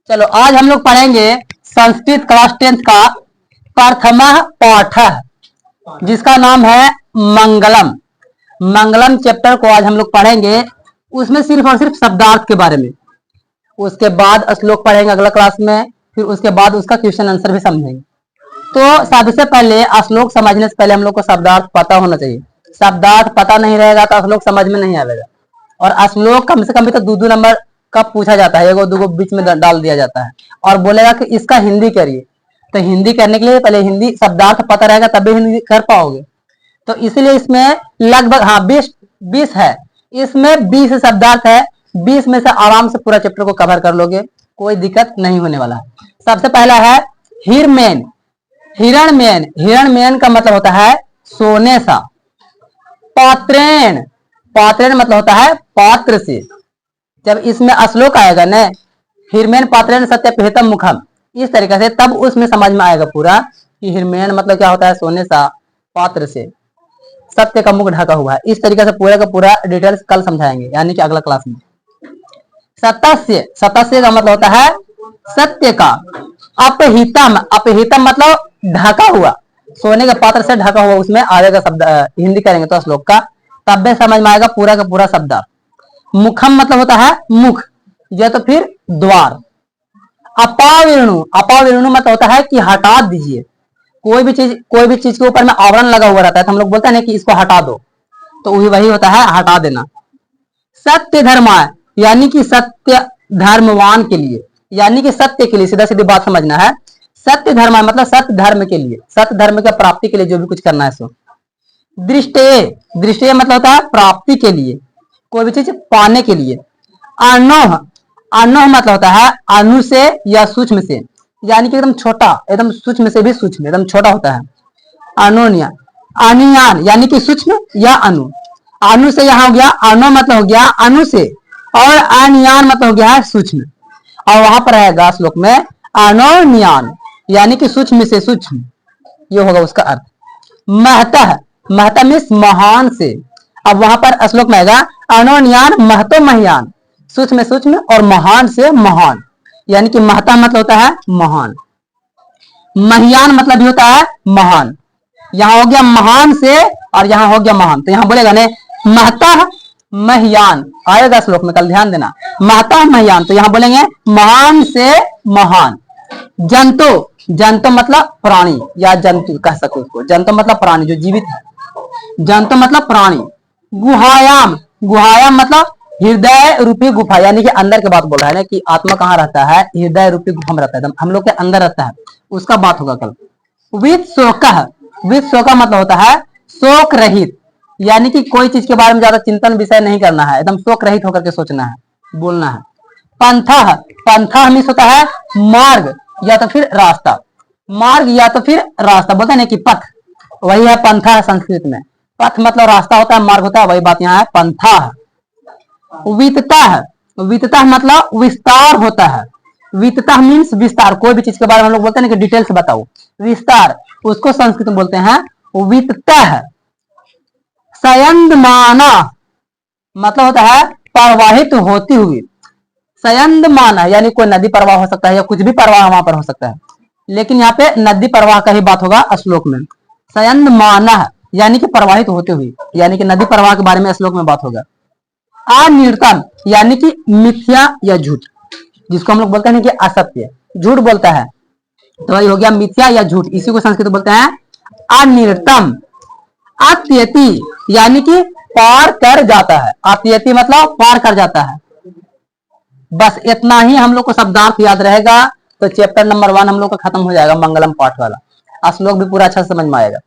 चलो आज हम लोग पढ़ेंगे संस्कृत क्लास 10th का प्रथम पाठ जिसका नाम है मंगलम। मंगलम चैप्टर को आज हम लोग पढ़ेंगे। उसमें सिर्फ और सिर्फ शब्दार्थ के बारे में। उसके बाद श्लोक पढ़ेंगे अगला क्लास में, फिर उसके बाद उसका क्वेश्चन आंसर भी समझेंगे। तो सबसे पहले श्लोक समझने से पहले हम लोग को शब्दार्थ पता होना चाहिए। शब्दार्थ पता नहीं रहेगा तो श्लोक समझ में नहीं आएगा। और श्लोक कम से कम भी तो 2-2 नंबर का पूछा जाता है, एगो दूगो बीच में डाल दिया जाता है और बोलेगा कि इसका हिंदी करिए। तो हिंदी करने के लिए पहले हिंदी शब्दार्थ पता रहेगा तभी हिंदी कर पाओगे। तो इसीलिए इसमें लगभग 20 है। इसमें 20 शब्दार्थ है। 20 में से आराम से पूरा चैप्टर को कवर कर लोगे, कोई दिक्कत नहीं होने वाला। सबसे पहला है हिरमेन। हिरणमेन, हिरणमेन का मतलब होता है सोने सा। पात्रेण, पात्रेण मतलब होता है पात्र से। जब इसमें श्लोक आएगा न, हिरमेन पात्रेण सत्यपहितम मुखम, इस तरीके से तब उसमें समझ में आएगा पूरा कि हिरमेन मतलब क्या होता है, सोने सा पात्र से सत्य का मुख ढका हुआ है। इस तरीके से पूरा का पूरा डिटेल्स कल समझाएंगे, यानी कि अगला क्लास में। सतस्य, सतस्य का मतलब होता है सत्य का। अपहितम, अपहितम मतलब ढका हुआ, सोने के पात्र से ढका हुआ। उसमें आएगा शब्द, हिंदी करेंगे तो श्लोक का तब भी समझ में आएगा पूरा का पूरा शब्द। मुखम मतलब होता है मुख, या तो फिर द्वार। अपाविरणु, अपाविरणु मतलब होता है कि हटा दीजिए। कोई भी चीज के ऊपर में आवरण लगा हुआ रहता है तो हम लोग बोलते हैं ना कि इसको हटा दो, तो वही होता है हटा देना। सत्य धर्माय, यानी कि सत्य धर्मवान के लिए, यानी कि सत्य के लिए, सीधा सीधी बात समझना है। सत्य धर्माय मतलब सत्य धर्म के लिए, सत्य धर्म की प्राप्ति के लिए जो भी कुछ करना है सो। दृष्टये, दृष्टये मतलब होता है प्राप्ति के लिए, कोई भी चीज पाने के लिए। अनोह, अनोह मतलब होता है अनु से या सूक्ष्म से, यानी कि एकदम छोटा, एकदम सूक्ष्म से भी सूक्ष्म, एकदम छोटा होता है। अनोन्या, अनियान यानी कि सूक्ष्म या अनु। अनु से यहाँ हो गया, अनो मतलब हो गया अनु से, और अनियान मतलब हो गया है सूक्ष्म। और वहां पर रहेगा श्लोक में अनोन्यान यानी कि सूक्ष्म से सूक्ष्म, ये होगा उसका अर्थ। महतः, महतः मीन्स महान से। अब वहां पर श्लोक में आएगा अनोन्यान महतो महान, सूक्ष्म सूक्ष्म और महान से महान, यानी कि महता मतलब होता है महान। महियान मतलब भी होता है महान। यहाँ हो गया महान से और यहाँ हो गया महान, तो यहाँ बोलेगा ने महता महियान, आएगा श्लोक में, कल ध्यान देना। महता महियान, तो यहाँ बोलेंगे महान से महान। जंतु, जंतु मतलब प्राणी या जंतु कह सकते उसको। जंतु मतलब प्राणी जो जीवित है, जंतु मतलब प्राणी। गुहायाम, गुहायाम मतलब हृदय रूपी गुफा, यानी कि अंदर के बात बोल रहा है ना कि आत्मा कहाँ रहता है, हृदय रूपी गुफा में रहता है, हम लोग के अंदर रहता है, उसका बात होगा कल। विद शोकः, विद शोकः मतलब होता है शोक रहित, यानी कि कोई चीज के बारे में ज्यादा चिंतन विषय नहीं करना है, एकदम शोक रहित होकर के सोचना है, बोलना है। पंथः, पंथः मीन्स होता है मार्ग या तो फिर रास्ता, मार्ग या तो फिर रास्ता, बोलते हैं कि पथ, वही है पंथा है संस्कृत में। पथ मतलब रास्ता होता है, मार्ग होता है, वही बात यहाँ है पंथा। वित्तः, वित्तः मतलब विस्तार होता है। वित्तः मीन्स विस्तार, कोई भी चीज के बारे में हम लोग बोलते हैं ना कि डिटेल्स बताओ, विस्तार, उसको संस्कृत में बोलते हैं वित्तः। संयंदमाना मतलब होता है प्रवाहित होती हुई। संयंदमाना यानी कोई नदी प्रवाह हो सकता है या कुछ भी प्रवाह वहां पर हो सकता है, लेकिन यहाँ पे नदी प्रवाह का ही बात होगा श्लोक में। संयंदमाना यानी कि प्रवाहित होते हुए, यानी कि नदी प्रवाह के बारे में श्लोक में बात होगा। अनिर्तम यानी कि मिथ्या या झूठ, जिसको हम लोग बोलते हैं कि असत्य, झूठ बोलता है, तो वही हो गया मिथ्या या झूठ, इसी को संस्कृत बोलते हैं अनिर्तम। अत्यति यानी कि पार कर जाता है, अत्यति मतलब पार कर जाता है। बस इतना ही हम लोग को शब्दार्थ याद रहेगा तो चैप्टर नंबर 1 हम लोग का खत्म हो जाएगा, मंगलम पाठ वाला। श्लोक भी पूरा अच्छा समझ में आएगा।